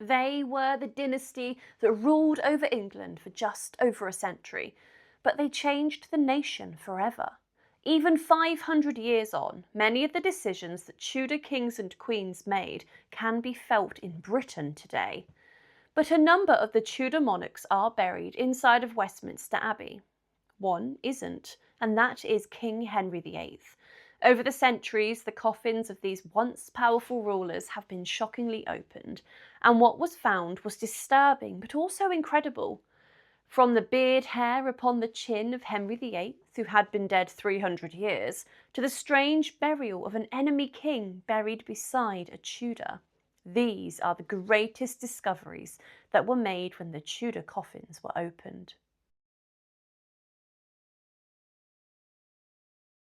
They were the dynasty that ruled over England for just over a century, but they changed the nation forever. Even 500 years on, many of the decisions that Tudor kings and queens made can be felt in Britain today. But a number of the Tudor monarchs are buried inside of Westminster Abbey. One isn't, and that is King Henry VIII. Over the centuries, the coffins of these once powerful rulers have been shockingly opened, and what was found was disturbing but also incredible. From the beard hair upon the chin of Henry VIII, who had been dead 300 years, to the strange burial of an enemy king buried beside a Tudor. These are the greatest discoveries that were made when the Tudor coffins were opened.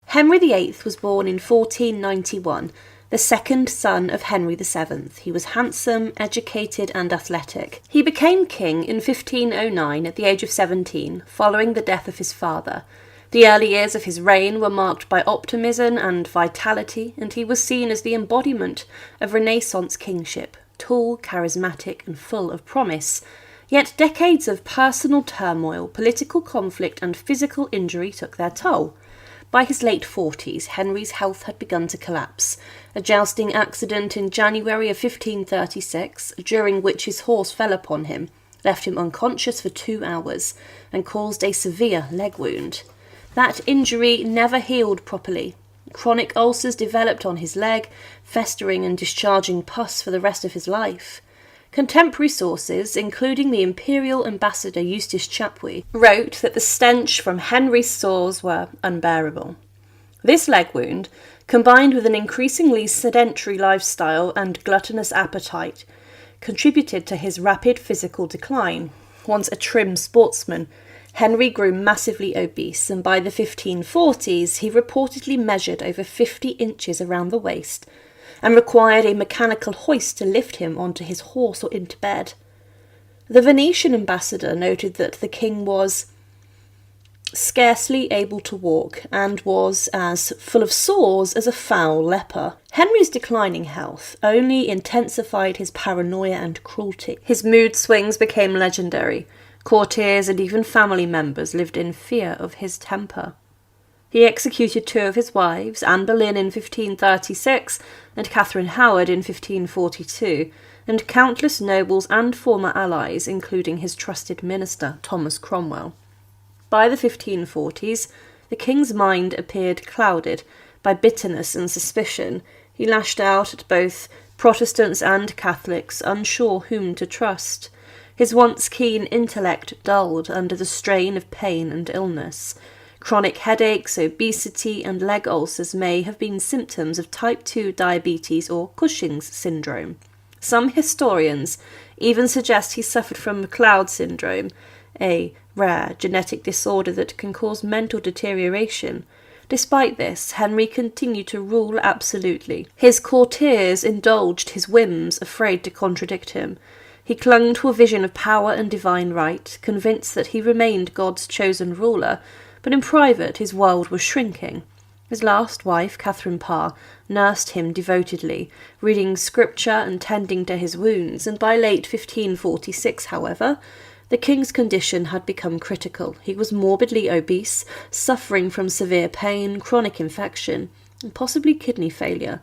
Henry VIII was born in 1491, the second son of Henry VII. He was handsome, educated and athletic. He became king in 1509 at the age of 17, following the death of his father. The early years of his reign were marked by optimism and vitality, and he was seen as the embodiment of Renaissance kingship, tall, charismatic and full of promise. Yet decades of personal turmoil, political conflict and physical injury took their toll. By his late 40s, Henry's health had begun to collapse. A jousting accident in January of 1536, during which his horse fell upon him, left him unconscious for 2 hours and caused a severe leg wound. That injury never healed properly. Chronic ulcers developed on his leg, festering and discharging pus for the rest of his life. Contemporary sources, including the Imperial Ambassador Eustace Chapuis, wrote that the stench from Henry's sores were unbearable. This leg wound, combined with an increasingly sedentary lifestyle and gluttonous appetite, contributed to his rapid physical decline. Once a trim sportsman, Henry grew massively obese, and by the 1540s he reportedly measured over 50 inches around the waist, and required a mechanical hoist to lift him onto his horse or into bed. The Venetian ambassador noted that the king was scarcely able to walk and was as full of sores as a foul leper. Henry's declining health only intensified his paranoia and cruelty. His mood swings became legendary. Courtiers and even family members lived in fear of his temper. He executed 2 of his wives, Anne Boleyn in 1536 and Catherine Howard in 1542, and countless nobles and former allies, including his trusted minister, Thomas Cromwell. By the 1540s, the king's mind appeared clouded by bitterness and suspicion. He lashed out at both Protestants and Catholics, unsure whom to trust. His once keen intellect dulled under the strain of pain and illness. Chronic headaches, obesity and leg ulcers may have been symptoms of type 2 diabetes or Cushing's syndrome. Some historians even suggest he suffered from McLeod syndrome, a rare genetic disorder that can cause mental deterioration. Despite this, Henry continued to rule absolutely. His courtiers indulged his whims, afraid to contradict him. He clung to a vision of power and divine right, convinced that he remained God's chosen ruler, but in private his world was shrinking. His last wife, Catherine Parr, nursed him devotedly, reading scripture and tending to his wounds, and by late 1546, however, the king's condition had become critical. He was morbidly obese, suffering from severe pain, chronic infection, and possibly kidney failure.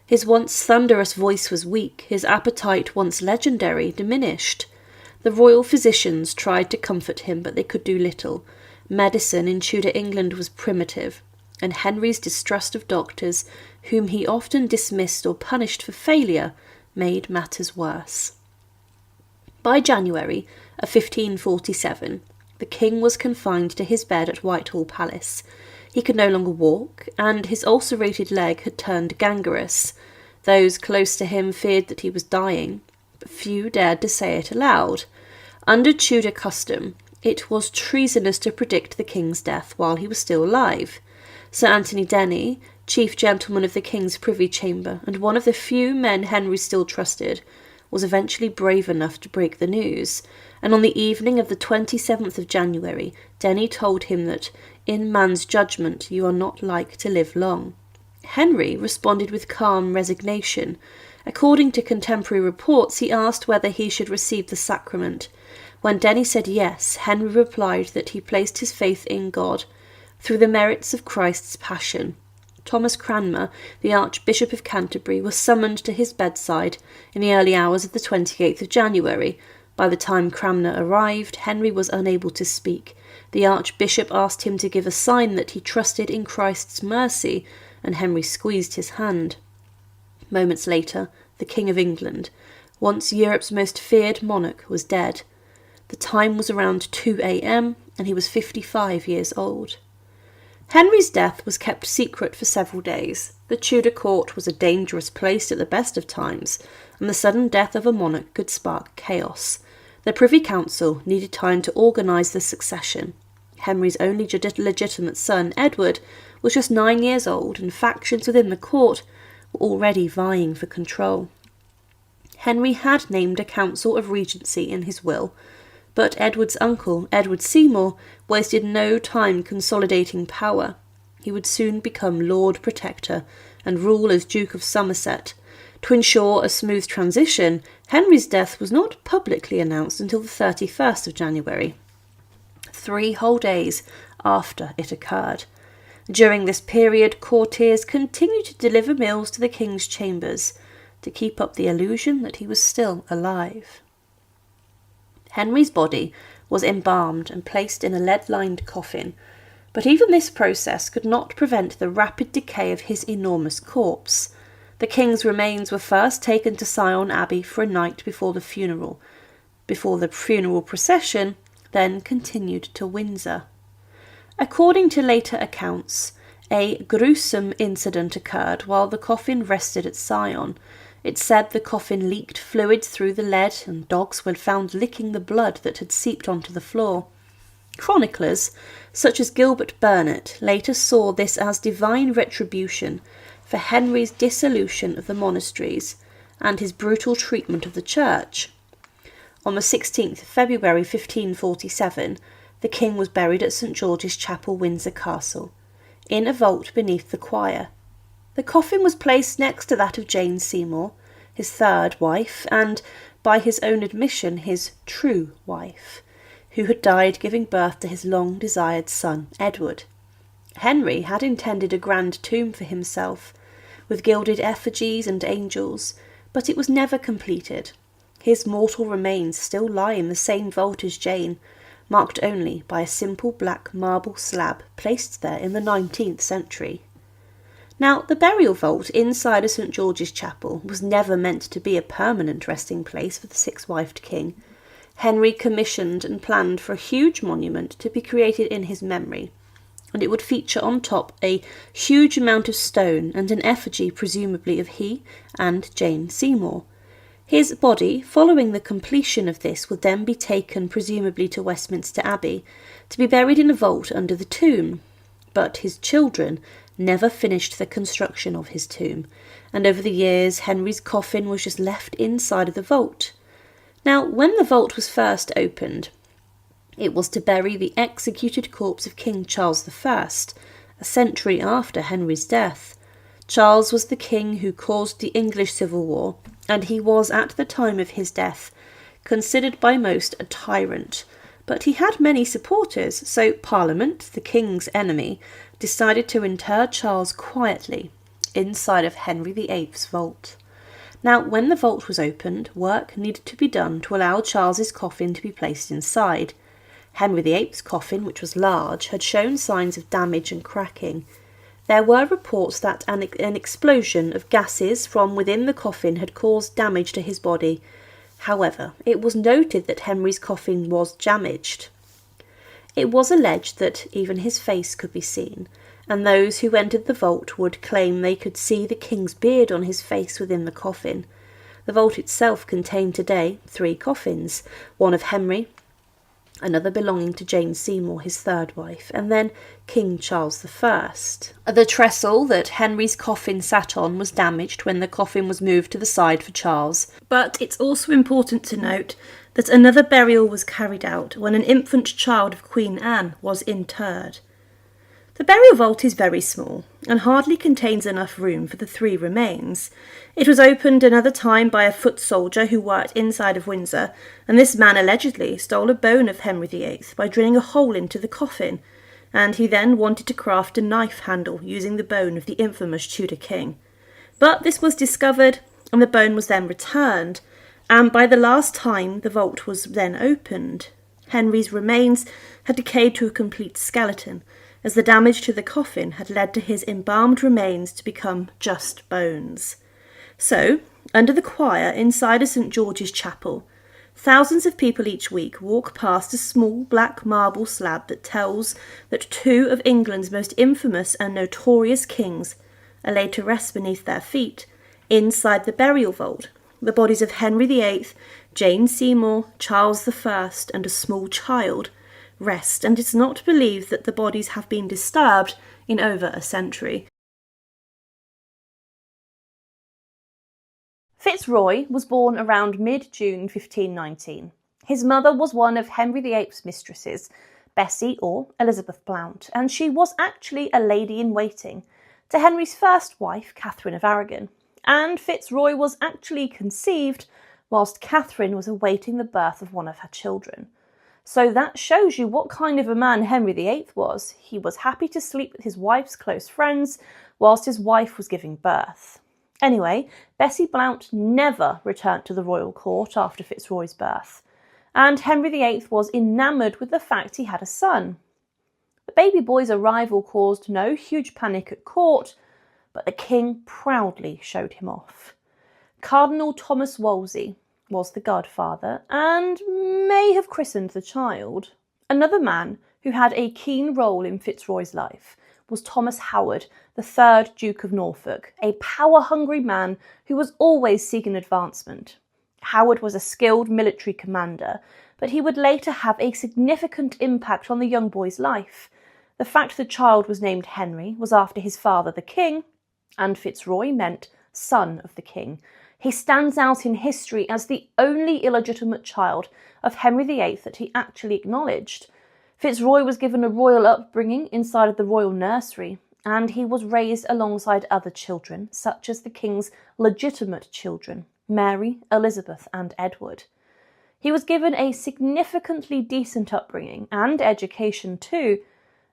His once thunderous voice was weak, his appetite, once legendary, diminished. The royal physicians tried to comfort him, but they could do little. Medicine in Tudor England was primitive, and Henry's distrust of doctors, whom he often dismissed or punished for failure, made matters worse. By January of 1547, the king was confined to his bed at Whitehall Palace. He could no longer walk, and his ulcerated leg had turned gangrenous. Those close to him feared that he was dying, but few dared to say it aloud. Under Tudor custom, it was treasonous to predict the king's death while he was still alive. Sir Anthony Denny, chief gentleman of the king's privy chamber, and one of the few men Henry still trusted, was eventually brave enough to break the news, and on the evening of the 27th of January, Denny told him that, in man's judgment, you are not like to live long. Henry responded with calm resignation, According to contemporary reports, he asked whether he should receive the sacrament. When Denny said yes, Henry replied that he placed his faith in God through the merits of Christ's passion. Thomas Cranmer, the Archbishop of Canterbury, was summoned to his bedside in the early hours of the 28th of January. By the time Cranmer arrived, Henry was unable to speak. The Archbishop asked him to give a sign that he trusted in Christ's mercy, and Henry squeezed his hand. Moments later, the King of England, once Europe's most feared monarch, was dead. The time was around 2 a.m, and he was 55 years old. Henry's death was kept secret for several days. The Tudor court was a dangerous place at the best of times, and the sudden death of a monarch could spark chaos. The Privy Council needed time to organise the succession. Henry's only legitimate son, Edward, was just 9 years old, and factions within the court were already vying for control. Henry had named a council of regency in his will, but Edward's uncle, Edward Seymour, wasted no time consolidating power. He would soon become Lord Protector and rule as Duke of Somerset. To ensure a smooth transition, Henry's death was not publicly announced until the 31st of January, 3 whole days after it occurred. During this period, courtiers continued to deliver meals to the king's chambers to keep up the illusion that he was still alive. Henry's body was embalmed and placed in a lead-lined coffin, but even this process could not prevent the rapid decay of his enormous corpse. The king's remains were first taken to Sion Abbey for a night before the funeral procession then continued to Windsor. According to later accounts, a gruesome incident occurred while the coffin rested at Sion. It said the coffin leaked fluid through the lead, and dogs were found licking the blood that had seeped onto the floor. Chroniclers, such as Gilbert Burnet, later saw this as divine retribution for Henry's dissolution of the monasteries and his brutal treatment of the church. On the 16th of February 1547, the king was buried at St George's Chapel, Windsor Castle, in a vault beneath the choir. The coffin was placed next to that of Jane Seymour, his third wife, and, by his own admission, his true wife, who had died giving birth to his long-desired son, Edward. Henry had intended a grand tomb for himself, with gilded effigies and angels, but it was never completed. His mortal remains still lie in the same vault as Jane, marked only by a simple black marble slab placed there in the 19th century. Now, the burial vault inside of St George's Chapel was never meant to be a permanent resting place for the six-wifed king. Henry commissioned and planned for a huge monument to be created in his memory, and it would feature on top a huge amount of stone and an effigy presumably of he and Jane Seymour. His body, following the completion of this, would then be taken presumably to Westminster Abbey to be buried in a vault under the tomb. But his children never finished the construction of his tomb, and over the years Henry's coffin was just left inside of the vault. Now, when the vault was first opened, it was to bury the executed corpse of King Charles I, a century after Henry's death. Charles was the king who caused the English Civil War, and he was, at the time of his death, considered by most a tyrant. But he had many supporters, so Parliament, the king's enemy, decided to inter Charles quietly inside of Henry VIII's vault. Now, when the vault was opened, work needed to be done to allow Charles's coffin to be placed inside. Henry VIII's coffin, which was large, had shown signs of damage and cracking. There were reports that an explosion of gases from within the coffin had caused damage to his body. However, it was noted that Henry's coffin was damaged. It was alleged that even his face could be seen, and those who entered the vault would claim they could see the king's beard on his face within the coffin. The vault itself contained today 3 coffins, one of Henry, another belonging to Jane Seymour, his third wife, and then King Charles I. The trestle that Henry's coffin sat on was damaged when the coffin was moved to the side for Charles, but it's also important to note that another burial was carried out when an infant child of Queen Anne was interred. The burial vault is very small and hardly contains enough room for the 3 remains. It was opened another time by a foot soldier who worked inside of Windsor, and this man allegedly stole a bone of Henry VIII by drilling a hole into the coffin, and he then wanted to craft a knife handle using the bone of the infamous Tudor king. But this was discovered, and the bone was then returned, and by the last time the vault was then opened, Henry's remains had decayed to a complete skeleton, as the damage to the coffin had led to his embalmed remains to become just bones. So, under the choir inside of St. George's Chapel, thousands of people each week walk past a small black marble slab that tells that 2 of England's most infamous and notorious kings are laid to rest beneath their feet inside the burial vault. The bodies of Henry VIII, Jane Seymour, Charles I, and a small child rest, and it's not believed that the bodies have been disturbed in over a century. Fitzroy was born around mid-June 1519. His mother was one of Henry VIII's mistresses, Bessie or Elizabeth Blount, and she was actually a lady-in-waiting to Henry's first wife, Catherine of Aragon, and Fitzroy was actually conceived whilst Catherine was awaiting the birth of one of her children. So that shows you what kind of a man Henry VIII was. He was happy to sleep with his wife's close friends whilst his wife was giving birth. Anyway, Bessie Blount never returned to the royal court after Fitzroy's birth, and Henry VIII was enamoured with the fact he had a son. The baby boy's arrival caused no huge panic at court, but the king proudly showed him off. Cardinal Thomas Wolsey was the godfather and may have christened the child. Another man who had a keen role in Fitzroy's life was Thomas Howard, the 3rd Duke of Norfolk, a power-hungry man who was always seeking advancement. Howard was a skilled military commander, but he would later have a significant impact on the young boy's life. The fact the child was named Henry was after his father, the king, and Fitzroy meant son of the king. He stands out in history as the only illegitimate child of Henry VIII that he actually acknowledged. Fitzroy was given a royal upbringing inside of the royal nursery, and he was raised alongside other children, such as the king's legitimate children, Mary, Elizabeth, and Edward. He was given a significantly decent upbringing and education too,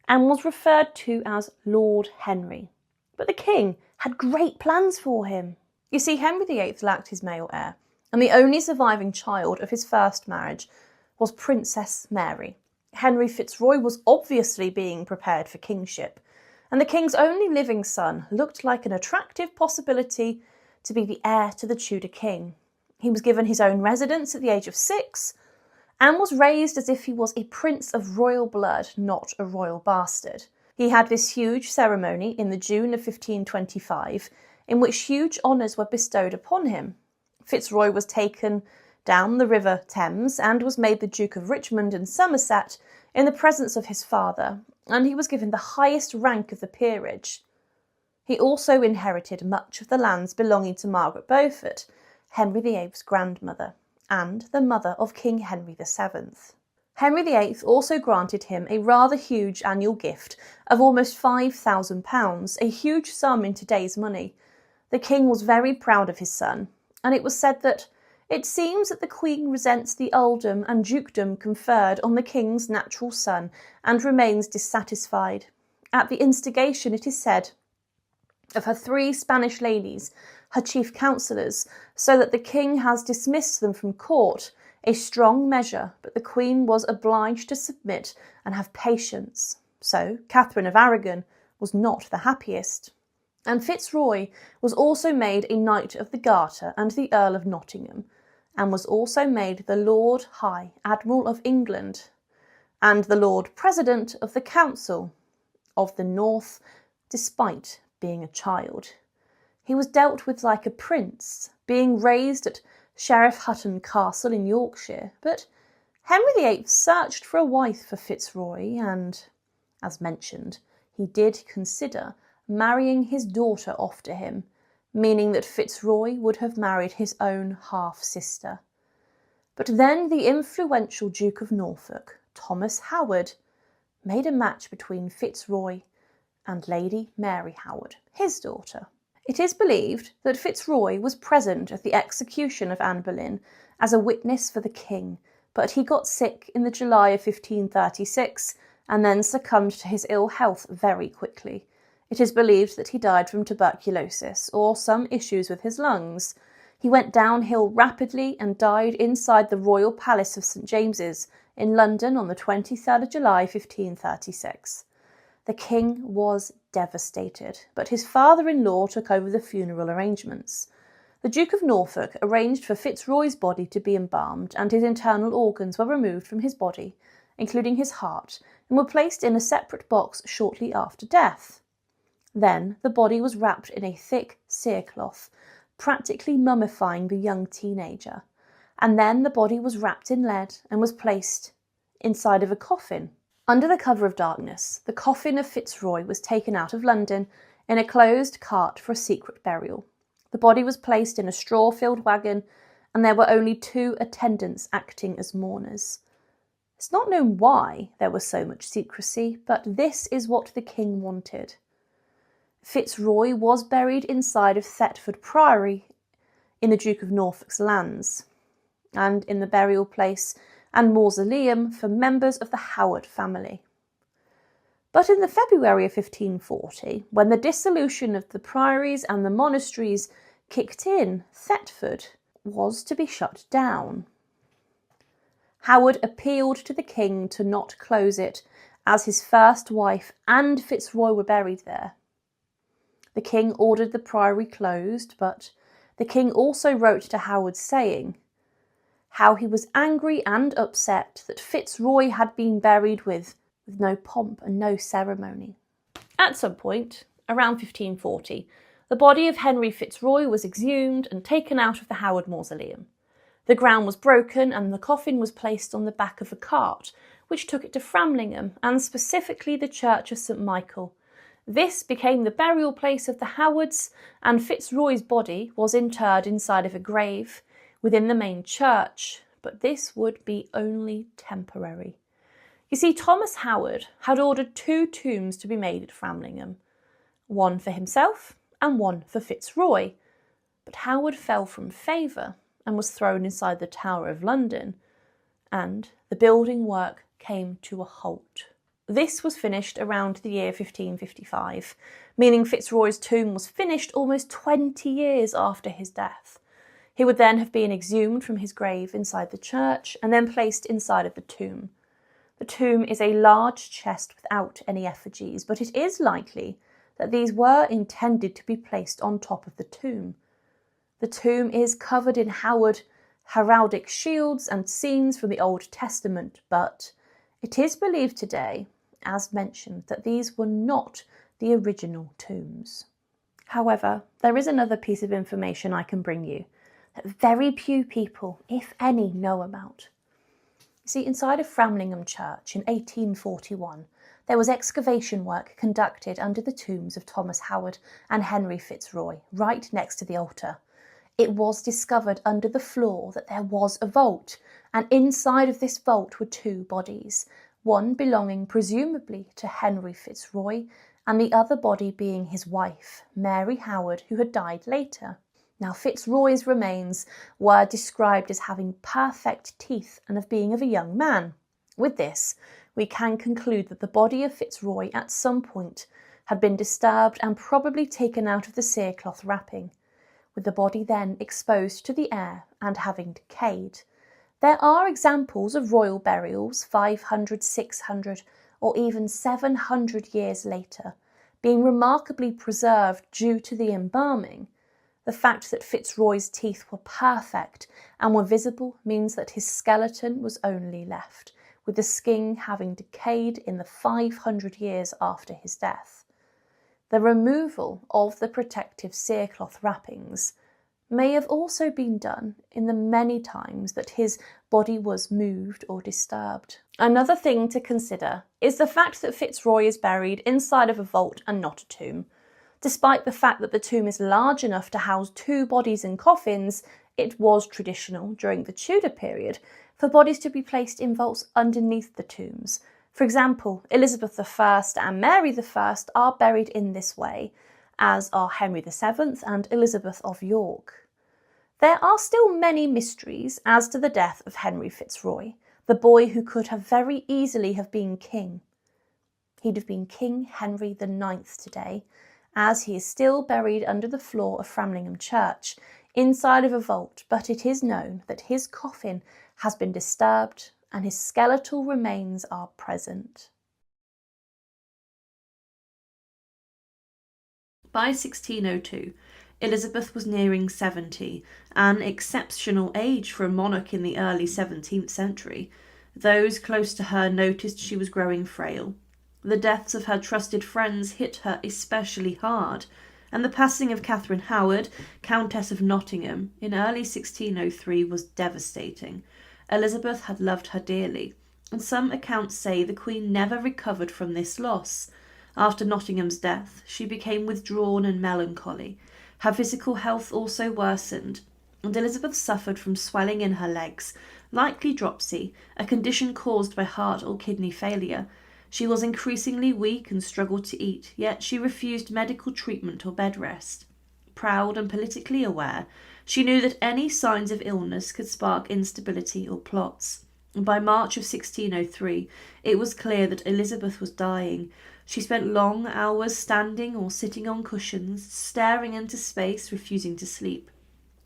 and was referred to as Lord Henry. But the king had great plans for him. You see, Henry VIII lacked his male heir, and the only surviving child of his first marriage was Princess Mary. Henry Fitzroy was obviously being prepared for kingship, and the king's only living son looked like an attractive possibility to be the heir to the Tudor king. He was given his own residence at the age of 6, and was raised as if he was a prince of royal blood, not a royal bastard. He had this huge ceremony in the June of 1525, in which huge honours were bestowed upon him. Fitzroy was taken down the River Thames and was made the Duke of Richmond and Somerset in the presence of his father, and he was given the highest rank of the peerage. He also inherited much of the lands belonging to Margaret Beaufort, Henry VIII's grandmother, and the mother of King Henry VII. Henry VIII also granted him a rather huge annual gift of almost £5,000, a huge sum in today's money. The king was very proud of his son, and it was said that it seems that the Queen resents the earldom and dukedom conferred on the king's natural son and remains dissatisfied. At the instigation, it is said, of her 3 Spanish ladies, her chief counsellors, so that the king has dismissed them from court, a strong measure, but the Queen was obliged to submit and have patience. So Catherine of Aragon was not the happiest. And Fitzroy was also made a Knight of the Garter and the Earl of Nottingham, and was also made the Lord High Admiral of England and the Lord President of the Council of the North, despite being a child. He was dealt with like a prince, being raised at Sheriff Hutton Castle in Yorkshire, but Henry VIII searched for a wife for Fitzroy and, as mentioned, he did consider marrying his daughter off to him, meaning that Fitzroy would have married his own half-sister. But then the influential Duke of Norfolk, Thomas Howard, made a match between Fitzroy and Lady Mary Howard, his daughter. It is believed that Fitzroy was present at the execution of Anne Boleyn as a witness for the king, but he got sick in the July of 1536 and then succumbed to his ill health very quickly. It is believed that he died from tuberculosis or some issues with his lungs. He went downhill rapidly and died inside the Royal Palace of St James's in London on the 23rd of July 1536. The king was devastated, but his father-in-law took over the funeral arrangements. The Duke of Norfolk arranged for Fitzroy's body to be embalmed, and his internal organs were removed from his body, including his heart, and were placed in a separate box shortly after death. Then the body was wrapped in a thick cerecloth, practically mummifying the young teenager, and then the body was wrapped in lead and was placed inside of a coffin. Under the cover of darkness, the coffin of Fitzroy was taken out of London in a closed cart for a secret burial. The body was placed in a straw-filled wagon, and there were only 2 attendants acting as mourners. It's not known why there was so much secrecy, but this is what the king wanted. Fitzroy was buried inside of Thetford Priory in the Duke of Norfolk's lands, and in the burial place and mausoleum for members of the Howard family. But in the February of 1540, when the dissolution of the priories and the monasteries kicked in, Thetford was to be shut down. Howard appealed to the king to not close it, as his first wife and Fitzroy were buried there. The king ordered the priory closed, but the king also wrote to Howard saying how he was angry and upset that Fitzroy had been buried with no pomp and no ceremony. At some point, around 1540, the body of Henry Fitzroy was exhumed and taken out of the Howard mausoleum. The ground was broken and the coffin was placed on the back of a cart, which took it to Framlingham and specifically the Church of St Michael. This became the burial place of the Howards, and Fitzroy's body was interred inside of a grave within the main church, but this would be only temporary. You see, Thomas Howard had ordered 2 tombs to be made at Framlingham, one for himself and one for Fitzroy, but Howard fell from favour and was thrown inside the Tower of London, and the building work came to a halt. This was finished around the year 1555, meaning Fitzroy's tomb was finished almost 20 years after his death. He would then have been exhumed from his grave inside the church and then placed inside of the tomb. The tomb is a large chest without any effigies, but it is likely that these were intended to be placed on top of the tomb. The tomb is covered in Howard heraldic shields and scenes from the Old Testament, but it is believed today, as mentioned, that these were not the original tombs. However, there is another piece of information I can bring you that very few people, if any, know about. You see, inside of Framlingham Church in 1841, there was excavation work conducted under the tombs of Thomas Howard and Henry Fitzroy, right next to the altar. It was discovered under the floor that there was a vault, and inside of this vault were 2 bodies, one belonging presumably to Henry Fitzroy, and the other body being his wife, Mary Howard, who had died later. Now, Fitzroy's remains were described as having perfect teeth and of being of a young man. With this, we can conclude that the body of Fitzroy at some point had been disturbed and probably taken out of the cerecloth wrapping, with the body then exposed to the air and having decayed. There are examples of royal burials 500, 600 or even 700 years later being remarkably preserved due to the embalming. The fact that Fitzroy's teeth were perfect and were visible means that his skeleton was only left, with the skin having decayed in the 500 years after his death. The removal of the protective cerecloth wrappings may have also been done in the many times that his body was moved or disturbed. Another thing to consider is the fact that Fitzroy is buried inside of a vault and not a tomb. Despite the fact that the tomb is large enough to house 2 bodies in coffins, it was traditional during the Tudor period for bodies to be placed in vaults underneath the tombs, For example, Elizabeth I and Mary I are buried in this way, as are Henry VII and Elizabeth of York. There are still many mysteries as to the death of Henry Fitzroy, the boy who could have very easily have been king. He'd have been King Henry IX today, as he is still buried under the floor of Framlingham Church, inside of a vault, but it is known that his coffin has been disturbed and his skeletal remains are present. By 1602, Elizabeth was nearing 70, an exceptional age for a monarch in the early 17th century. Those close to her noticed she was growing frail. The deaths of her trusted friends hit her especially hard, and the passing of Catherine Howard, Countess of Nottingham, in early 1603 was devastating. Elizabeth had loved her dearly, and some accounts say the Queen never recovered from this loss. After Nottingham's death, she became withdrawn and melancholy. Her physical health also worsened, and Elizabeth suffered from swelling in her legs, likely dropsy, a condition caused by heart or kidney failure. She was increasingly weak and struggled to eat, yet she refused medical treatment or bed rest. Proud and politically aware, she knew that any signs of illness could spark instability or plots. And by March of 1603, it was clear that Elizabeth was dying. She spent long hours standing or sitting on cushions, staring into space, refusing to sleep.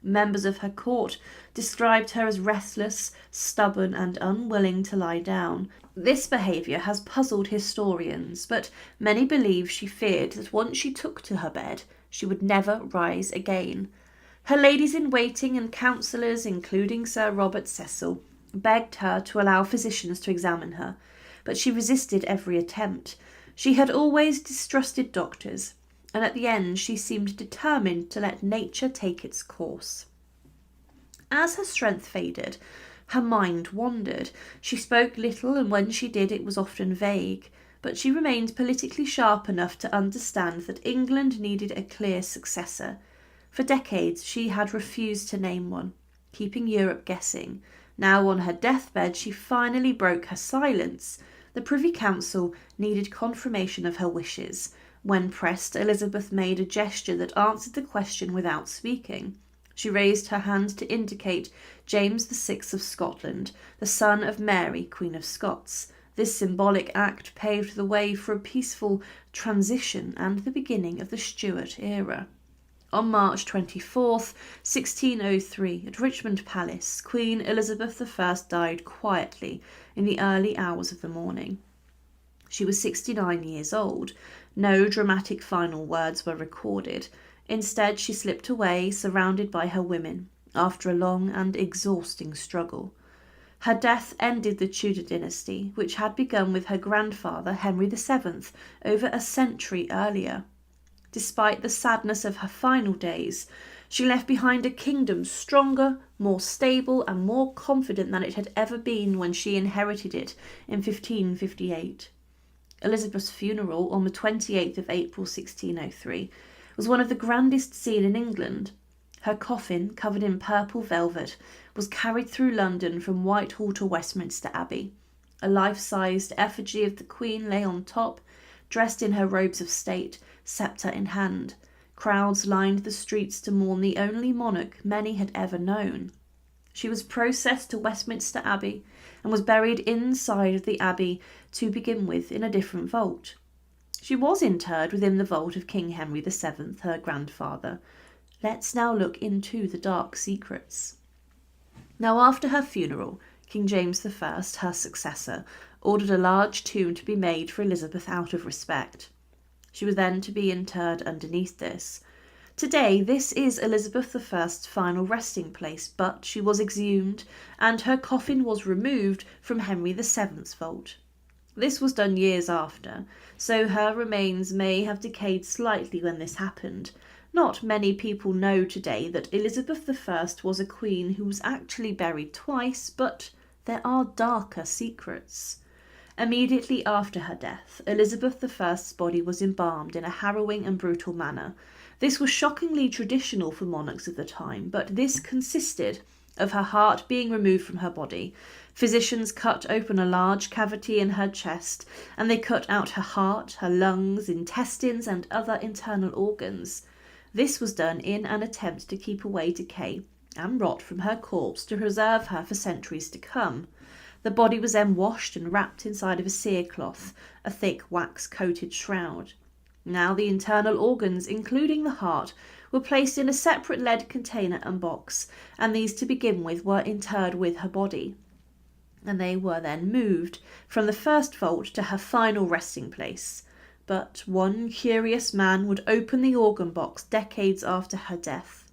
Members of her court described her as restless, stubborn, and unwilling to lie down. This behaviour has puzzled historians, but many believe she feared that once she took to her bed, she would never rise again. Her ladies-in-waiting and counsellors, including Sir Robert Cecil, begged her to allow physicians to examine her, but she resisted every attempt. She had always distrusted doctors, and at the end she seemed determined to let nature take its course. As her strength faded, her mind wandered. She spoke little, and when she did it was often vague, but she remained politically sharp enough to understand that England needed a clear successor. For decades she had refused to name one, keeping Europe guessing. Now on her deathbed she finally broke her silence. The Privy Council needed confirmation of her wishes. When pressed, Elizabeth made a gesture that answered the question without speaking. She raised her hand to indicate James VI of Scotland, the son of Mary, Queen of Scots. This symbolic act paved the way for a peaceful transition and the beginning of the Stuart era. On March 24th, 1603, at Richmond Palace, Queen Elizabeth I died quietly in the early hours of the morning. She was 69 years old. No dramatic final words were recorded. Instead, she slipped away, surrounded by her women, after a long and exhausting struggle. Her death ended the Tudor dynasty, which had begun with her grandfather, Henry VII, over a century earlier. Despite the sadness of her final days, she left behind a kingdom stronger, more stable, and more confident than it had ever been when she inherited it in 1558. Elizabeth's funeral on the 28th of April 1603 was one of the grandest seen in England. Her coffin, covered in purple velvet, was carried through London from Whitehall to Westminster Abbey. A life-sized effigy of the Queen lay on top, dressed in her robes of state, sceptre in hand. Crowds lined the streets to mourn the only monarch many had ever known. She was processed to Westminster Abbey and was buried inside of the abbey to begin with in a different vault. She was interred within the vault of King Henry VII, her grandfather. Let's now look into the dark secrets. Now, after her funeral, King James I, her successor, ordered a large tomb to be made for Elizabeth out of respect. She was then to be interred underneath this. Today, this is Elizabeth I's final resting place, but she was exhumed and her coffin was removed from Henry VII's vault. This was done years after, so her remains may have decayed slightly when this happened. Not many people know today that Elizabeth I was a queen who was actually buried twice, but there are darker secrets. Immediately after her death, Elizabeth I's body was embalmed in a harrowing and brutal manner. This was shockingly traditional for monarchs of the time, but this consisted of her heart being removed from her body. Physicians cut open a large cavity in her chest, and they cut out her heart, her lungs, intestines, and other internal organs. This was done in an attempt to keep away decay and rot from her corpse to preserve her for centuries to come. The body was then washed and wrapped inside of a cerecloth, a thick wax-coated shroud. Now the internal organs, including the heart, were placed in a separate lead container and box, and these to begin with were interred with her body. And they were then moved from the first vault to her final resting place. But one curious man would open the organ box decades after her death.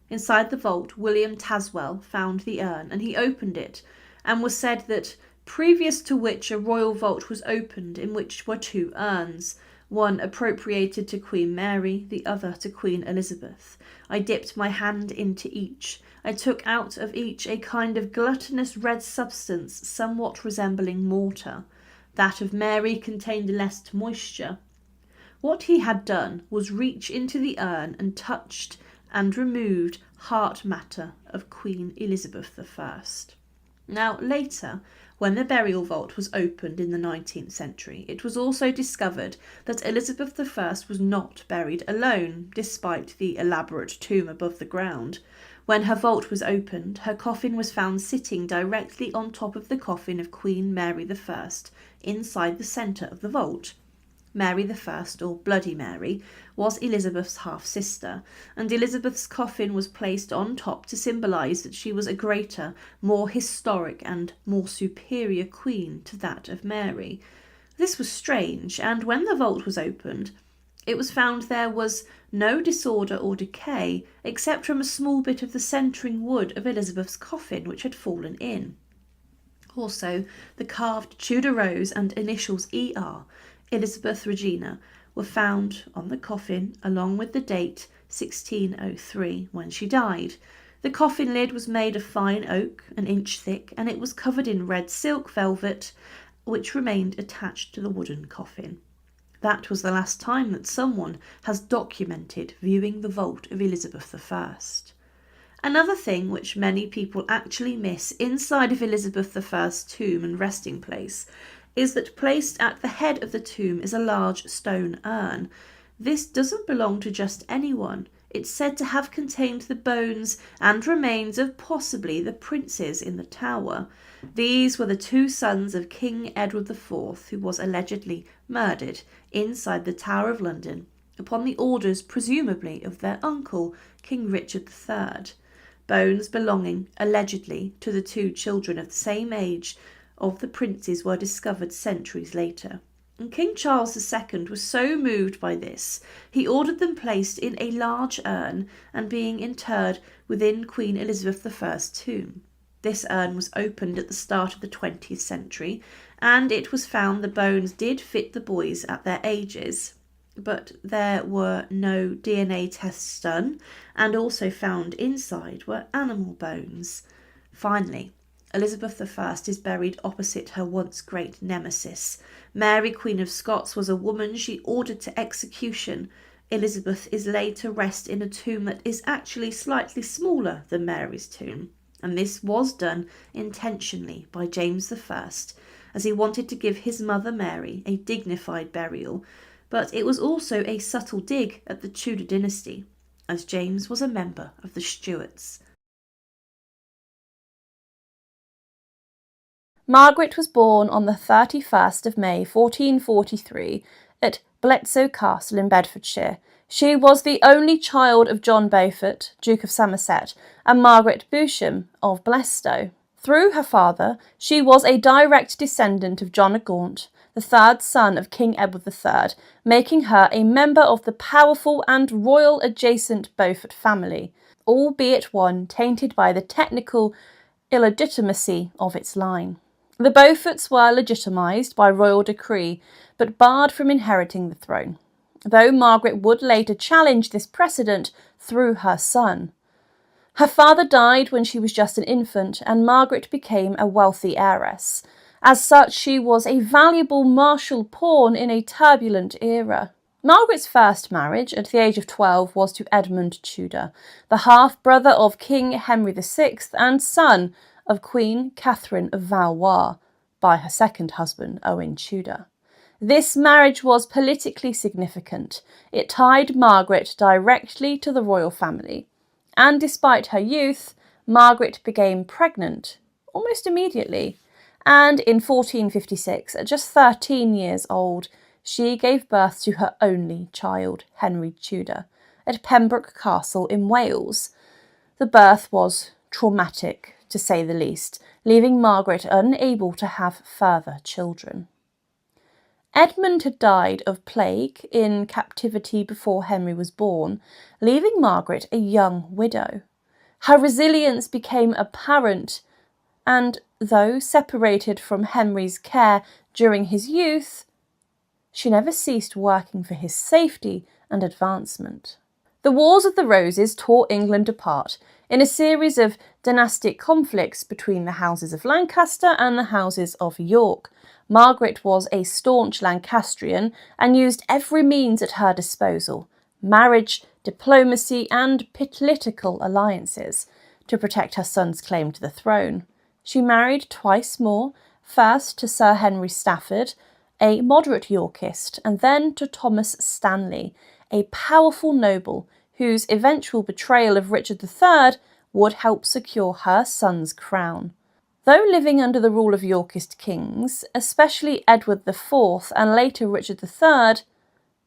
Inside the vault, William Taswell found the urn, and he opened it, and was said that, previous to which a royal vault was opened in which were two urns, one appropriated to Queen Mary, the other to Queen Elizabeth. I dipped my hand into each. I took out of each a kind of gluttonous red substance somewhat resembling mortar. That of Mary contained less moisture. What he had done was reach into the urn and touched and removed heart matter of Queen Elizabeth I. Now later, when the burial vault was opened in the 19th century, it was also discovered that Elizabeth I was not buried alone, despite the elaborate tomb above the ground. When her vault was opened, her coffin was found sitting directly on top of the coffin of Queen Mary I, inside the centre of the vault. Mary I, or Bloody Mary, was Elizabeth's half-sister, and Elizabeth's coffin was placed on top to symbolise that she was a greater, more historic and more superior queen to that of Mary. This was strange, and when the vault was opened, it was found there was no disorder or decay, except from a small bit of the centering wood of Elizabeth's coffin which had fallen in. Also, the carved Tudor rose and initials ER, Elizabeth Regina, were found on the coffin along with the date 1603 when she died. The coffin lid was made of fine oak, an inch thick, and it was covered in red silk velvet which remained attached to the wooden coffin. That was the last time that someone has documented viewing the vault of Elizabeth I. Another thing which many people actually miss inside of Elizabeth I's tomb and resting place is that placed at the head of the tomb is a large stone urn. This doesn't belong to just anyone. It's said to have contained the bones and remains of possibly the princes in the tower. These were the two sons of King Edward IV, who was allegedly murdered inside the Tower of London upon the orders presumably of their uncle, King Richard III. Bones belonging allegedly to the two children of the same age of the princes were discovered centuries later. And King Charles II was so moved by this, he ordered them placed in a large urn and being interred within Queen Elizabeth I's tomb. This urn was opened at the start of the 20th century, and it was found the bones did fit the boys at their ages, but there were no DNA tests done, and also found inside were animal bones. Finally, Elizabeth I is buried opposite her once great nemesis. Mary, Queen of Scots, was a woman she ordered to execution. Elizabeth is laid to rest in a tomb that is actually slightly smaller than Mary's tomb, and this was done intentionally by James I, as he wanted to give his mother Mary a dignified burial, but it was also a subtle dig at the Tudor dynasty, as James was a member of the Stuarts. Margaret was born on the 31st of May 1443 at Bletsoe Castle in Bedfordshire. She was the only child of John Beaufort, Duke of Somerset, and Margaret Beauchamp of Blestowe. Through her father, she was a direct descendant of John of Gaunt, the third son of King Edward III, making her a member of the powerful and royal adjacent Beaufort family, albeit one tainted by the technical illegitimacy of its line. The Beauforts were legitimised by royal decree, but barred from inheriting the throne, though Margaret would later challenge this precedent through her son. Her father died when she was just an infant, and Margaret became a wealthy heiress. As such, she was a valuable martial pawn in a turbulent era. Margaret's first marriage at the age of 12 was to Edmund Tudor, the half-brother of King Henry VI and son of Queen Catherine of Valois, by her second husband, Owen Tudor. This marriage was politically significant. It tied Margaret directly to the royal family, and despite her youth, Margaret became pregnant almost immediately, and in 1456, at just 13 years old, she gave birth to her only child, Henry Tudor, at Pembroke Castle in Wales. The birth was traumatic, to say the least, leaving Margaret unable to have further children. Edmund had died of plague in captivity before Henry was born, leaving Margaret a young widow. Her resilience became apparent, and though separated from Henry's care during his youth, she never ceased working for his safety and advancement. The Wars of the Roses tore England apart in a series of dynastic conflicts between the houses of Lancaster and the houses of York. Margaret was a staunch Lancastrian and used every means at her disposal, marriage, diplomacy and political alliances, to protect her son's claim to the throne. She married twice more, first to Sir Henry Stafford, a moderate Yorkist, and then to Thomas Stanley, a powerful noble whose eventual betrayal of Richard III would help secure her son's crown. Though living under the rule of Yorkist kings, especially Edward IV and later Richard III,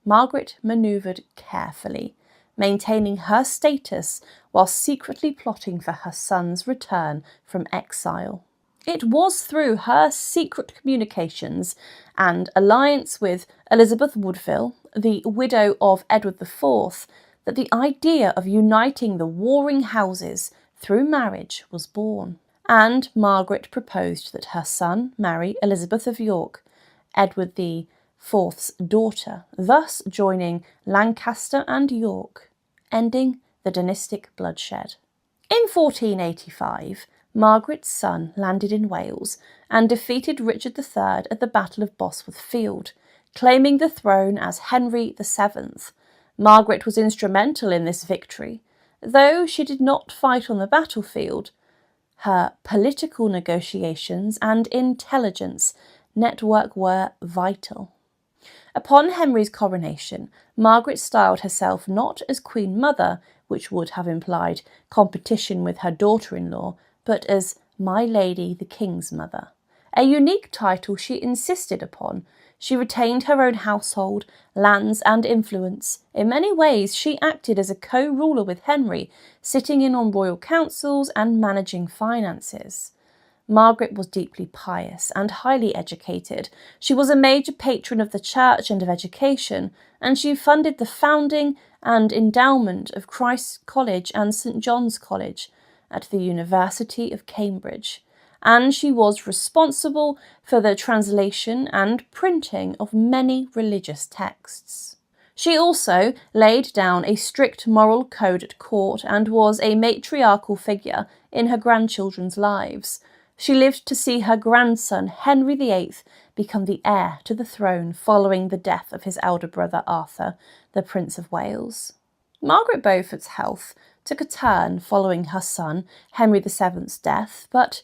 Margaret manoeuvred carefully, maintaining her status while secretly plotting for her son's return from exile. It was through her secret communications and alliance with Elizabeth Woodville, the widow of Edward IV, that the idea of uniting the warring houses through marriage was born. And Margaret proposed that her son marry Elizabeth of York, Edward IV's daughter, thus joining Lancaster and York, ending the dynastic bloodshed. In 1485, Margaret's son landed in Wales and defeated Richard III at the Battle of Bosworth Field, claiming the throne as Henry VII. Margaret was instrumental in this victory. Though she did not fight on the battlefield, her political negotiations and intelligence network were vital. Upon Henry's coronation, Margaret styled herself not as Queen Mother, which would have implied competition with her daughter-in-law, but as My Lady the King's Mother, a unique title she insisted upon. She retained her own household, lands and influence. In many ways, she acted as a co-ruler with Henry, sitting in on royal councils and managing finances. Margaret was deeply pious and highly educated. She was a major patron of the church and of education, and she funded the founding and endowment of Christ's College and St John's College at the University of Cambridge, and she was responsible for the translation and printing of many religious texts. She also laid down a strict moral code at court and was a matriarchal figure in her grandchildren's lives. She lived to see her grandson, Henry VIII, become the heir to the throne following the death of his elder brother Arthur, the Prince of Wales. Margaret Beaufort's health took a turn following her son, Henry VII's death, but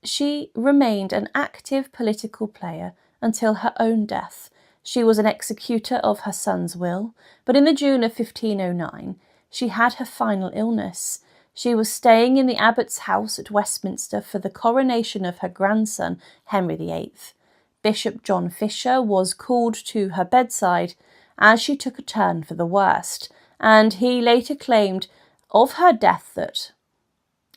she remained an active political player until her own death. She was an executor of her son's will, but in the June of 1509, she had her final illness. She was staying in the abbot's house at Westminster for the coronation of her grandson, Henry VIII. Bishop John Fisher was called to her bedside as she took a turn for the worst, and he later claimed of her death that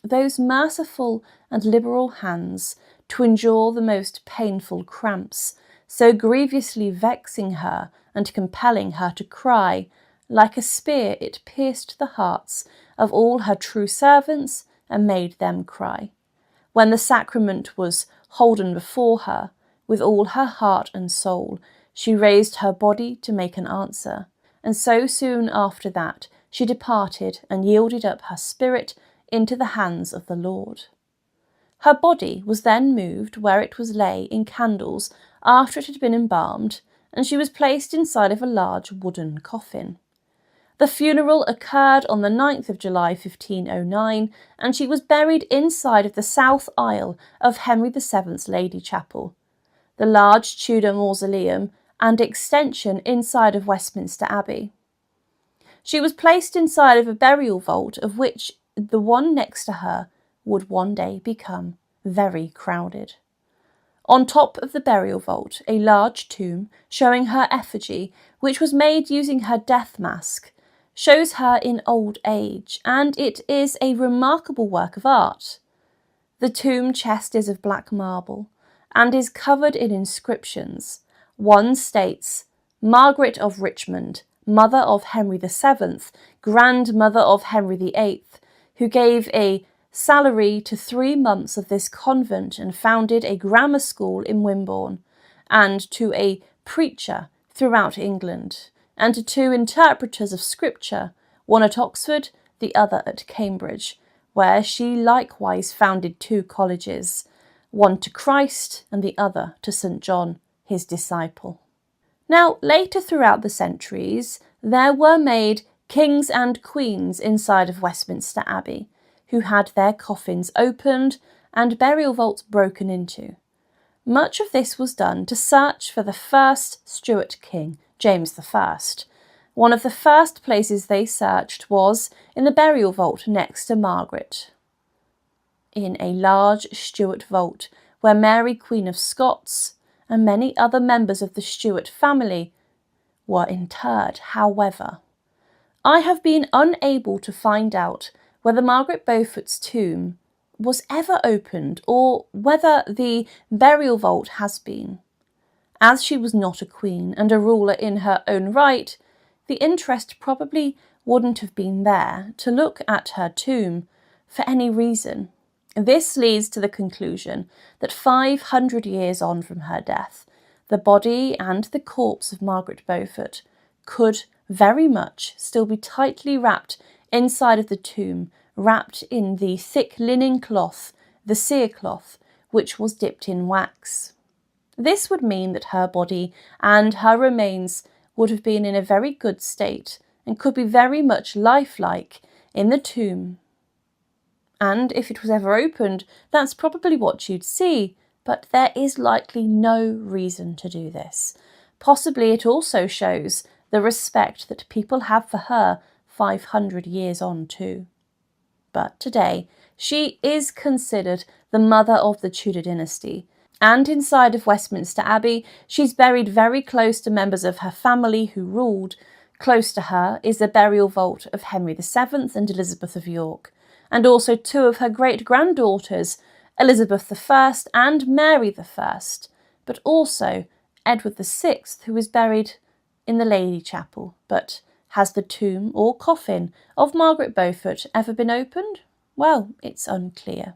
those merciful and liberal hands to endure the most painful cramps, so grievously vexing her and compelling her to cry, like a spear it pierced the hearts of all her true servants and made them cry. When the sacrament was holden before her, with all her heart and soul, she raised her body to make an answer, and so soon after that she departed and yielded up her spirit into the hands of the Lord. Her body was then moved where it was lay in candles after it had been embalmed, and she was placed inside of a large wooden coffin. The funeral occurred on the 9th of July 1509, and she was buried inside of the south aisle of Henry VII's Lady Chapel, the large Tudor mausoleum and extension inside of Westminster Abbey. She was placed inside of a burial vault of which the one next to her would one day become very crowded. On top of the burial vault, a large tomb showing her effigy, which was made using her death mask, shows her in old age, and it is a remarkable work of art. The tomb chest is of black marble and is covered in inscriptions. One states, "Margaret of Richmond, mother of Henry VII, grandmother of Henry VIII, who gave a salary to 3 months of this convent and founded a grammar school in Wimborne, and to a preacher throughout England, and to 2 interpreters of Scripture, one at Oxford, the other at Cambridge, where she likewise founded 2 colleges, one to Christ and the other to St. John, his disciple." Now, later throughout the centuries, there were made kings and queens inside of Westminster Abbey, who had their coffins opened and burial vaults broken into. Much of this was done to search for the first Stuart king, James I. One of the first places they searched was in the burial vault next to Margaret, in a large Stuart vault where Mary, Queen of Scots, and many other members of the Stuart family were interred. However, I have been unable to find out whether Margaret Beaufort's tomb was ever opened or whether the burial vault has been. As she was not a queen and a ruler in her own right, the interest probably wouldn't have been there to look at her tomb for any reason. This leads to the conclusion that 500 years on from her death, the body and the corpse of Margaret Beaufort could very much still be tightly wrapped inside of the tomb, wrapped in the thick linen cloth, the cerecloth, which was dipped in wax. This would mean that her body and her remains would have been in a very good state and could be very much lifelike in the tomb. And if it was ever opened, that's probably what you'd see, but there is likely no reason to do this. Possibly it also shows the respect that people have for her 500 years on too. But today, she is considered the mother of the Tudor dynasty, and inside of Westminster Abbey, she's buried very close to members of her family who ruled. Close to her is the burial vault of Henry VII and Elizabeth of York, and also 2 of her great-granddaughters, Elizabeth I and Mary I, but also Edward VI, who is buried in the Lady Chapel. But has the tomb or coffin of Margaret Beaufort ever been opened? Well, it's unclear.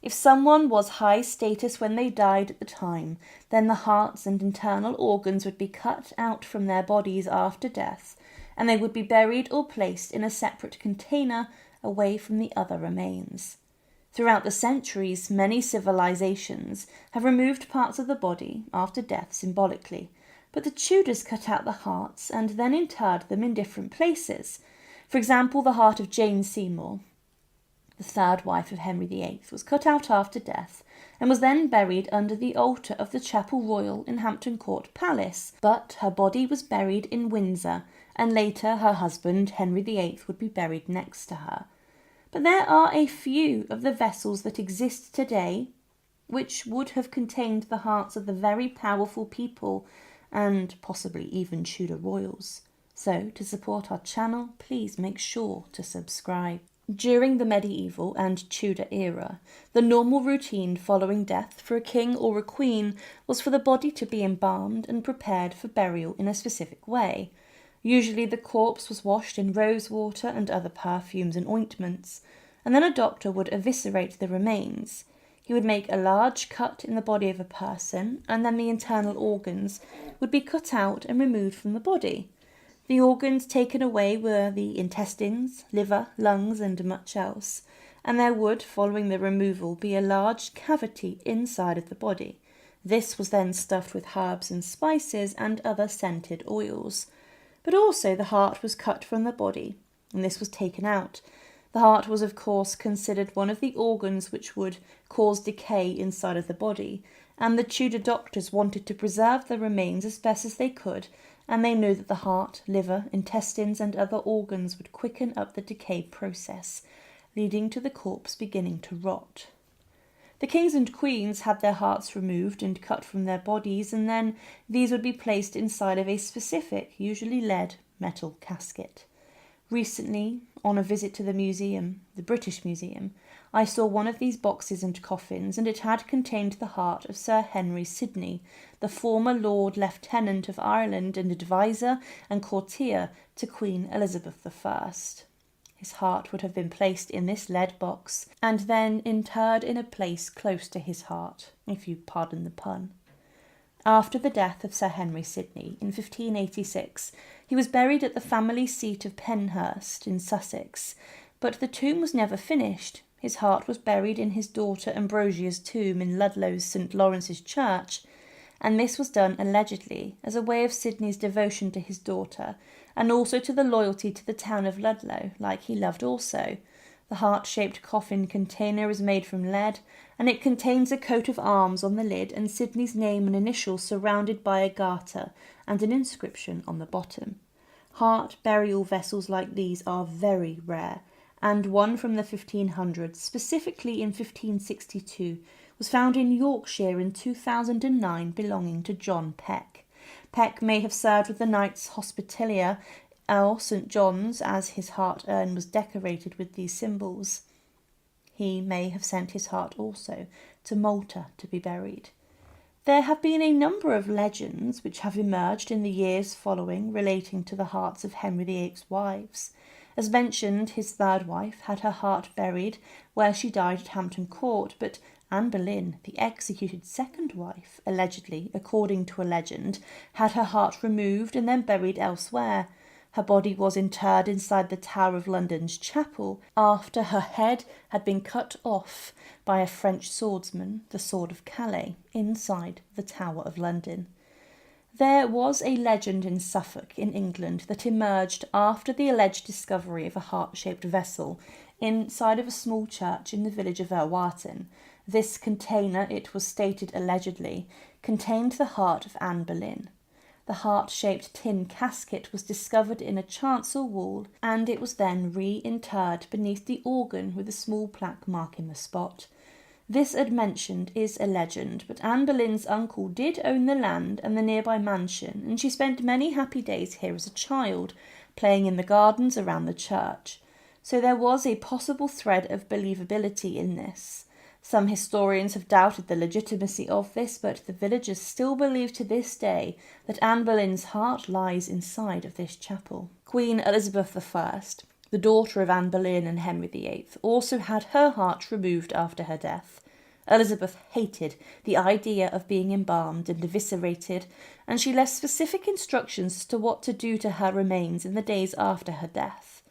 If someone was high status when they died at the time, then the hearts and internal organs would be cut out from their bodies after death, and they would be buried or placed in a separate container away from the other remains. Throughout the centuries, many civilizations have removed parts of the body after death symbolically, but the Tudors cut out the hearts and then interred them in different places. For example, the heart of Jane Seymour, the 3rd wife of Henry VIII, was cut out after death and was then buried under the altar of the Chapel Royal in Hampton Court Palace, but her body was buried in Windsor, and later her husband, Henry VIII, would be buried next to her. But there are a few of the vessels that exist today which would have contained the hearts of the very powerful people and possibly even Tudor royals. So, to support our channel, please make sure to subscribe. During the medieval and Tudor era, the normal routine following death for a king or a queen was for the body to be embalmed and prepared for burial in a specific way. Usually the corpse was washed in rose water and other perfumes and ointments, and then a doctor would eviscerate the remains. He would make a large cut in the body of a person, and then the internal organs would be cut out and removed from the body. The organs taken away were the intestines, liver, lungs, and much else, and there would, following the removal, be a large cavity inside of the body. This was then stuffed with herbs and spices and other scented oils. But also the heart was cut from the body, and this was taken out. The heart was, of course, considered one of the organs which would cause decay inside of the body, and the Tudor doctors wanted to preserve the remains as best as they could, and they knew that the heart, liver, intestines, and other organs would quicken up the decay process, leading to the corpse beginning to rot. The kings and queens had their hearts removed and cut from their bodies, and then these would be placed inside of a specific, usually lead, metal casket. Recently, on a visit to the museum, the British Museum, I saw one of these boxes and coffins, and it had contained the heart of Sir Henry Sidney, the former Lord Lieutenant of Ireland and adviser and courtier to Queen Elizabeth I. His heart would have been placed in this lead box and then interred in a place close to his heart, if you pardon the pun. After the death of Sir Henry Sidney in 1586, he was buried at the family seat of Penhurst in Sussex, but the tomb was never finished. His heart was buried in his daughter Ambrosia's tomb in Ludlow's St. Lawrence's Church, and this was done allegedly as a way of Sidney's devotion to his daughter, and also to the loyalty to the town of Ludlow, like he loved also. The heart-shaped coffin container is made from lead, and it contains a coat of arms on the lid and Sidney's name and initials surrounded by a garter and an inscription on the bottom. Heart burial vessels like these are very rare, and one from the 1500s, specifically in 1562, was found in Yorkshire in 2009 belonging to John Peck. Peck may have served with the Knights Hospitalier or St. John's, as his heart urn was decorated with these symbols. He may have sent his heart also to Malta to be buried. There have been a number of legends which have emerged in the years following relating to the hearts of Henry VIII's wives. As mentioned, his third wife had her heart buried where she died at Hampton Court, but Anne Boleyn, the executed second wife, allegedly, according to a legend, had her heart removed and then buried elsewhere. Her body was interred inside the Tower of London's chapel after her head had been cut off by a French swordsman, the Sword of Calais, inside the Tower of London. There was a legend in Suffolk, in England, that emerged after the alleged discovery of a heart-shaped vessel inside of a small church in the village of Irwarton. This container, it was stated allegedly, contained the heart of Anne Boleyn. The heart-shaped tin casket was discovered in a chancel wall, and it was then reinterred beneath the organ with a small plaque marking the spot. This, as mentioned, is a legend, but Anne Boleyn's uncle did own the land and the nearby mansion, and she spent many happy days here as a child, playing in the gardens around the church. So there was a possible thread of believability in this. Some historians have doubted the legitimacy of this, but the villagers still believe to this day that Anne Boleyn's heart lies inside of this chapel. Queen Elizabeth I, the daughter of Anne Boleyn and Henry VIII, also had her heart removed after her death. Elizabeth hated the idea of being embalmed and eviscerated, and she left specific instructions as to what to do to her remains in the days after her death.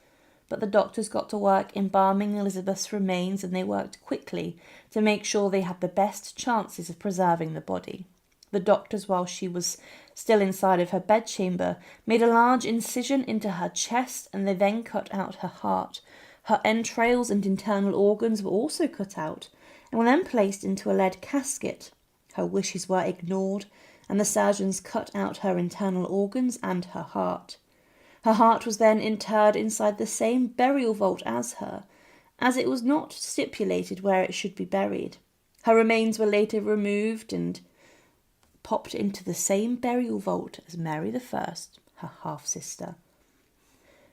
But the doctors got to work embalming Elizabeth's remains, and they worked quickly to make sure they had the best chances of preserving the body. The doctors, while she was still inside of her bedchamber, made a large incision into her chest, and they then cut out her heart. Her entrails and internal organs were also cut out, and were then placed into a lead casket. Her wishes were ignored, and the surgeons cut out her internal organs and her heart. Her heart was then interred inside the same burial vault as her, as it was not stipulated where it should be buried. Her remains were later removed and popped into the same burial vault as Mary I, her half-sister.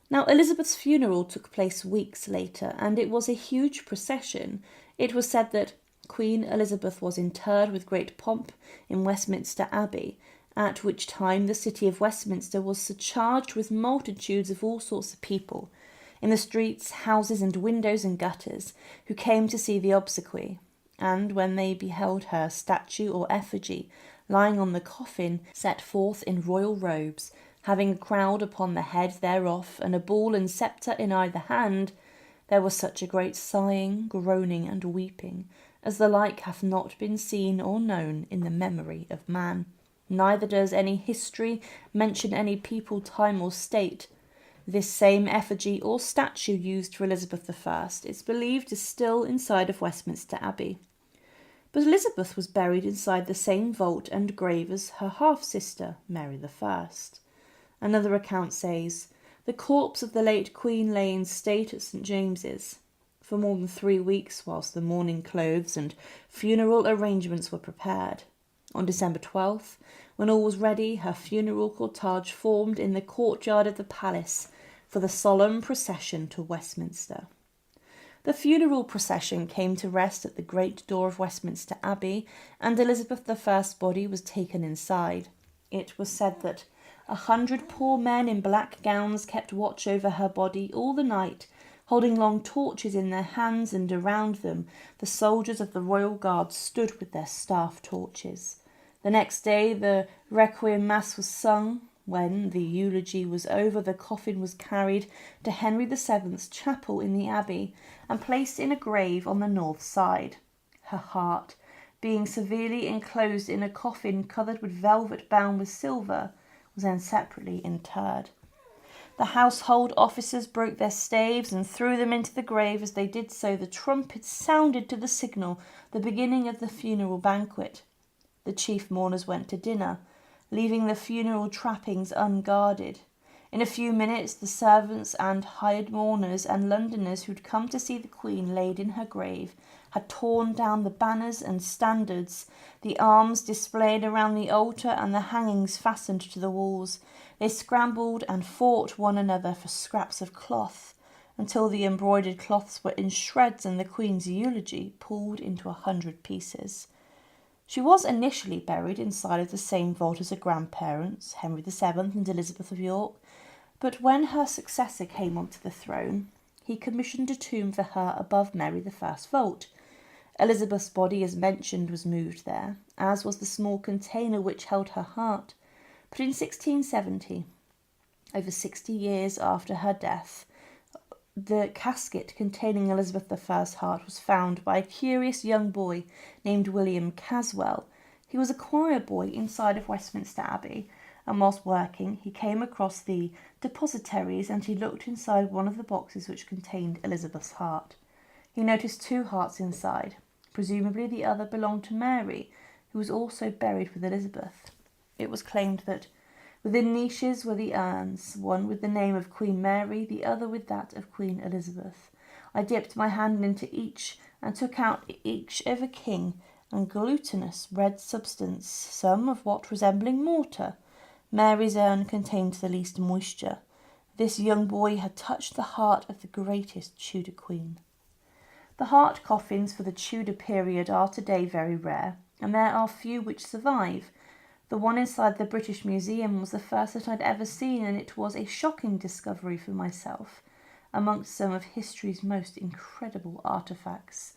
Now, Elizabeth's funeral took place weeks later, and it was a huge procession. It was said that Queen Elizabeth was interred with great pomp in Westminster Abbey, at which time the city of Westminster was surcharged with multitudes of all sorts of people, in the streets, houses and windows and gutters, who came to see the obsequy, and when they beheld her statue or effigy lying on the coffin, set forth in royal robes, having a crown upon the head thereof, and a ball and sceptre in either hand, There was such a great sighing, groaning, and weeping, as the like hath not been seen or known in the memory of man. Neither does any history mention any people, time, or state. This same effigy or statue used for Elizabeth I is believed is still inside of Westminster Abbey. But Elizabeth was buried inside the same vault and grave as her half-sister, Mary I. Another account says, the corpse of the late Queen lay in state at St. James's for more than 3 weeks whilst the mourning clothes and funeral arrangements were prepared. On December 12th, when all was ready, her funeral cortege formed in the courtyard of the palace for the solemn procession to Westminster. The funeral procession came to rest at the great door of Westminster Abbey, and Elizabeth I's body was taken inside. It was said that 100 poor men in black gowns kept watch over her body all the night, holding long torches in their hands, and around them the soldiers of the royal guard stood with their staff torches. The next day the requiem mass was sung. When the eulogy was over, the coffin was carried to Henry VII's chapel in the abbey and placed in a grave on the north side. Her heart, being severely enclosed in a coffin covered with velvet bound with silver, was then separately interred. The household officers broke their staves and threw them into the grave. As they did so, the trumpets sounded to the signal the beginning of the funeral banquet. The chief mourners went to dinner, leaving the funeral trappings unguarded. In a few minutes, the servants and hired mourners and Londoners who'd come to see the Queen laid in her grave had torn down the banners and standards, the arms displayed around the altar and the hangings fastened to the walls. They scrambled and fought one another for scraps of cloth, until the embroidered cloths were in shreds and the Queen's eulogy pulled into 100 pieces. She was initially buried inside of the same vault as her grandparents, Henry VII and Elizabeth of York, but when her successor came onto the throne, he commissioned a tomb for her above Mary I's vault. Elizabeth's body, as mentioned, was moved there, as was the small container which held her heart. But in 1670, over 60 years after her death, the casket containing Elizabeth I's heart was found by a curious young boy named William Caswell. He was a choir boy inside of Westminster Abbey, and whilst working he came across the depositories and he looked inside one of the boxes which contained Elizabeth's heart. He noticed 2 hearts inside. Presumably the other belonged to Mary, who was also buried with Elizabeth. It was claimed that within niches were the urns, one with the name of Queen Mary, the other with that of Queen Elizabeth. I dipped my hand into each and took out each of a king and glutinous red substance, some of what resembling mortar. Mary's urn contained the least moisture. This young boy had touched the heart of the greatest Tudor queen. The heart coffins for the Tudor period are today very rare, and there are few which survive. The one inside the British Museum was the first that I'd ever seen, and it was a shocking discovery for myself, amongst some of history's most incredible artefacts.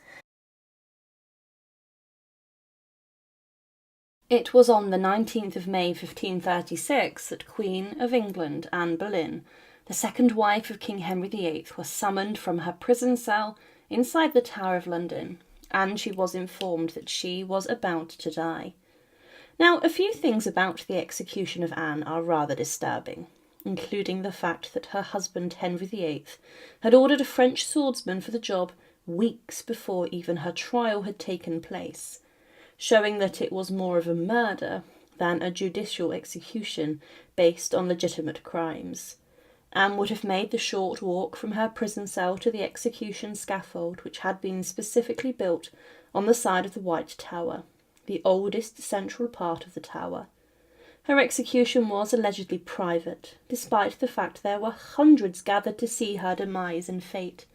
It was on the 19th of May 1536 that Queen of England Anne Boleyn, the second wife of King Henry VIII, was summoned from her prison cell inside the Tower of London, and she was informed that she was about to die. Now, a few things about the execution of Anne are rather disturbing, including the fact that her husband Henry VIII had ordered a French swordsman for the job weeks before even her trial had taken place, showing that it was more of a murder than a judicial execution based on legitimate crimes. Anne would have made the short walk from her prison cell to the execution scaffold, which had been specifically built on the side of the White Tower, the oldest central part of the tower. Her execution was allegedly private, despite the fact there were hundreds gathered to see her demise and fate.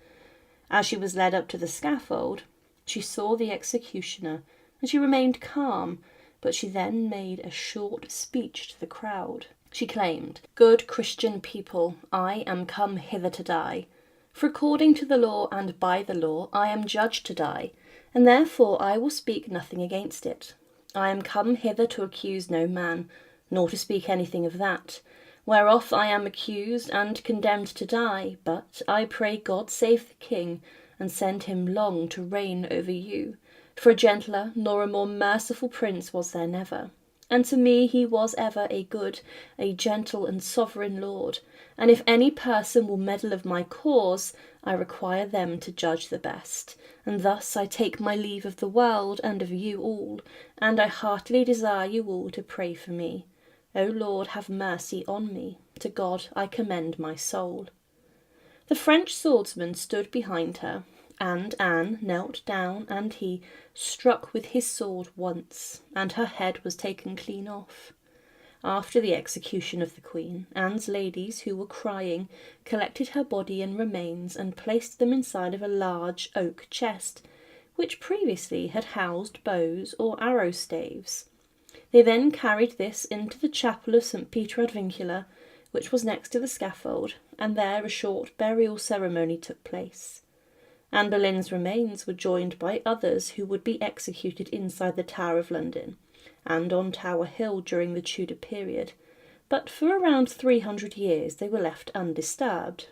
As she was led up to the scaffold, she saw the executioner, and she remained calm, but she then made a short speech to the crowd. She claimed, "Good Christian people, I am come hither to die. For according to the law and by the law I am judged to die, and therefore I will speak nothing against it. I am come hither to accuse no man, nor to speak anything of that. whereof I am accused and condemned to die, but I pray God save the king, and send him long to reign over you. For a gentler nor a more merciful prince was there never. And to me he was ever a good, a gentle and sovereign lord. And if any person will meddle of my cause, I require them to judge the best. And thus I take my leave of the world and of you all, and I heartily desire you all to pray for me. O Lord, have mercy on me. To God I commend my soul. The French swordsman stood behind her, and Anne knelt down, and he struck with his sword once, and her head was taken clean off. After the execution of the Queen, Anne's ladies, who were crying, collected her body and remains and placed them inside of a large oak chest, which previously had housed bows or arrow staves. They then carried this into the chapel of St. Peter ad Vincula, which was next to the scaffold, and there a short burial ceremony took place. Anne Boleyn's remains were joined by others who would be executed inside the Tower of London and on Tower Hill during the Tudor period, but for around 300 years they were left undisturbed.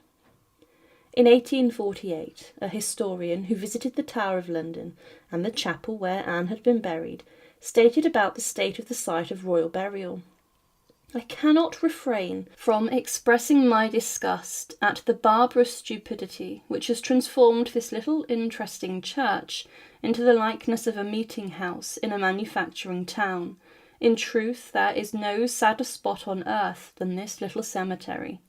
In 1848, a historian who visited the Tower of London and the chapel where Anne had been buried stated about the state of the site of royal burial. I cannot refrain from expressing my disgust at the barbarous stupidity which has transformed this little interesting church into the likeness of a meeting house in a manufacturing town. In truth, there is no sadder spot on earth than this little cemetery.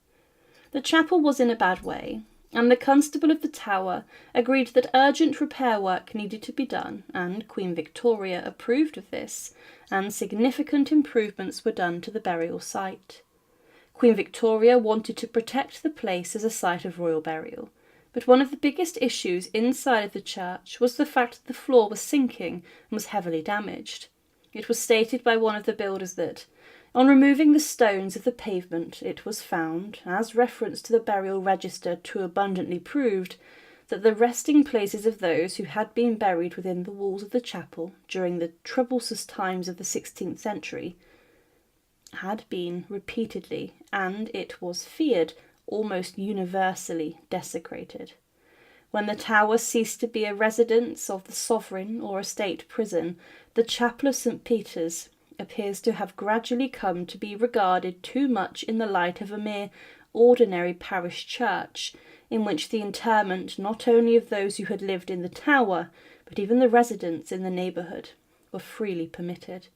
The chapel was in a bad way, and the constable of the Tower agreed that urgent repair work needed to be done, and Queen Victoria approved of this, and significant improvements were done to the burial site. Queen Victoria wanted to protect the place as a site of royal burial, but one of the biggest issues inside of the church was the fact that the floor was sinking and was heavily damaged. It was stated by one of the builders that, on removing the stones of the pavement, it was found, as reference to the burial register too abundantly proved, that the resting places of those who had been buried within the walls of the chapel during the troublous times of the 16th century had been repeatedly, and it was feared, almost universally desecrated. When the Tower ceased to be a residence of the sovereign or a state prison, the chapel of St. Peter's appears to have gradually come to be regarded too much in the light of a mere ordinary parish church, in which the interment not only of those who had lived in the Tower, but even the residents in the neighbourhood, were freely permitted.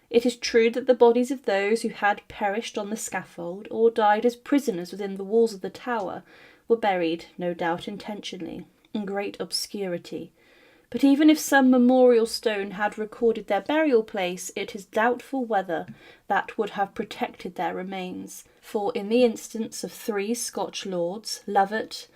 It is true that the bodies of those who had perished on the scaffold or died as prisoners within the walls of the Tower were buried, no doubt intentionally, in great obscurity. But even if some memorial stone had recorded their burial place, it is doubtful whether that would have protected their remains. For in the instance of 3 Scotch lords, Lovat,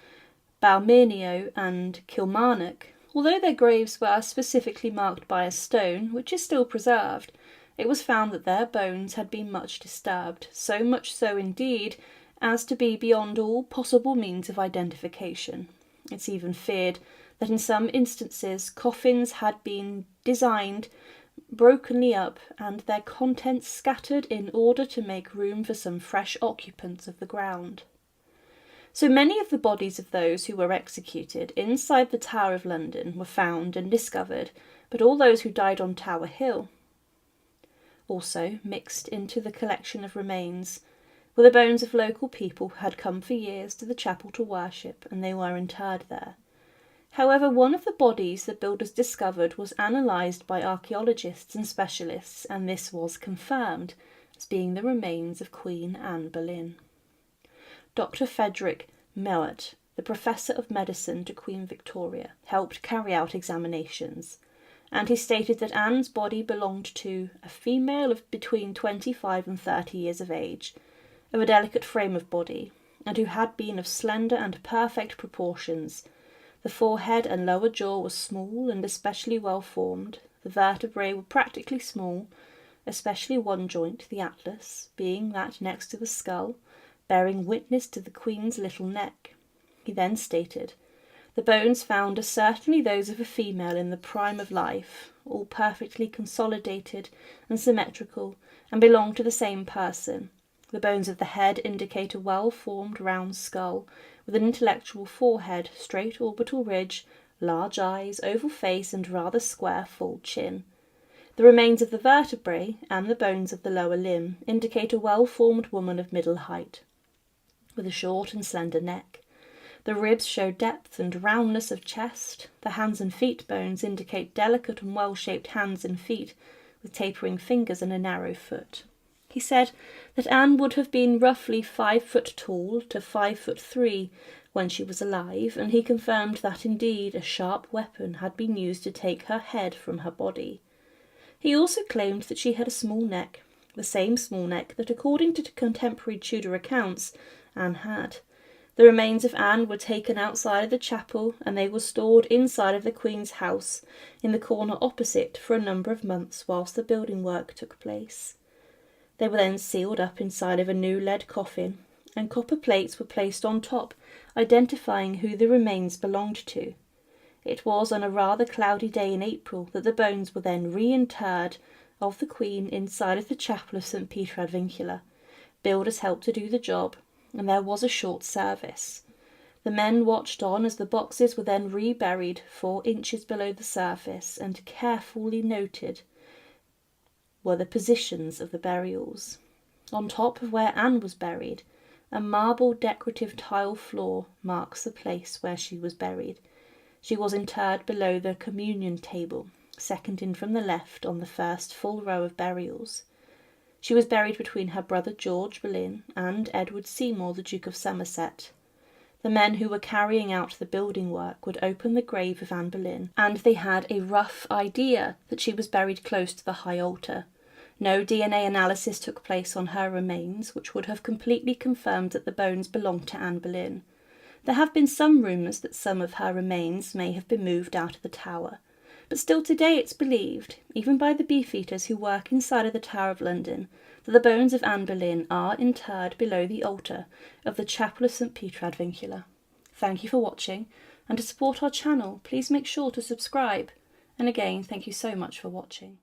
Balmenio and Kilmarnock, although their graves were specifically marked by a stone, which is still preserved, it was found that their bones had been much disturbed, so much so indeed as to be beyond all possible means of identification. It's even feared that in some instances coffins had been designed brokenly up and their contents scattered in order to make room for some fresh occupants of the ground. So many of the bodies of those who were executed inside the Tower of London were found and discovered, but all those who died on Tower Hill also mixed into the collection of remains were the bones of local people who had come for years to the chapel to worship, and they were interred there. However, one of the bodies the builders discovered was analysed by archaeologists and specialists, and this was confirmed as being the remains of Queen Anne Boleyn. Dr. Frederick Mowat, the Professor of Medicine to Queen Victoria, helped carry out examinations, and he stated that Anne's body belonged to a female of between 25 and 30 years of age, of a delicate frame of body, and who had been of slender and perfect proportions. The forehead and lower jaw were small and especially well formed. The vertebrae were practically small, especially one joint, the atlas, being that next to the skull, bearing witness to the Queen's little neck. He then stated, "The bones found are certainly those of a female in the prime of life, all perfectly consolidated and symmetrical, and belong to the same person. The bones of the head indicate a well-formed round skull, with an intellectual forehead, straight orbital ridge, large eyes, oval face, and rather square full chin. The remains of the vertebrae and the bones of the lower limb indicate a well-formed woman of middle height, with a short and slender neck. The ribs show depth and roundness of chest. The hands and feet bones indicate delicate and well-shaped hands and feet, with tapering fingers and a narrow foot. He said that Anne would have been roughly 5 foot tall to 5'3" when she was alive, and he confirmed that indeed a sharp weapon had been used to take her head from her body. He also claimed that she had a small neck, the same small neck that, according to contemporary Tudor accounts, Anne had. The remains of Anne were taken outside of the chapel, and they were stored inside of the Queen's house, in the corner opposite, for a number of months whilst the building work took place. They were then sealed up inside of a new lead coffin, and copper plates were placed on top, identifying who the remains belonged to. It was on a rather cloudy day in April that the bones were then reinterred of the Queen inside of the chapel of St. Peter ad Vincula. Builders helped to do the job, and there was a short service. The men watched on as the boxes were then reburied 4 inches below the surface, and carefully noted were the positions of the burials. On top of where Anne was buried, a marble decorative tile floor marks the place where she was buried. She was interred below the communion table, second in from the left on the first full row of burials. She was buried between her brother George Boleyn and Edward Seymour, the Duke of Somerset. The men who were carrying out the building work would open the grave of Anne Boleyn, and they had a rough idea that she was buried close to the high altar. No DNA analysis took place on her remains, which would have completely confirmed that the bones belonged to Anne Boleyn. There have been some rumours that some of her remains may have been moved out of the tower, but still today it's believed, even by the beefeaters who work inside of the Tower of London, that the bones of Anne Boleyn are interred below the altar of the Chapel of St. Peter ad Vincula. Thank you for watching, and to support our channel, please make sure to subscribe. And again, thank you so much for watching.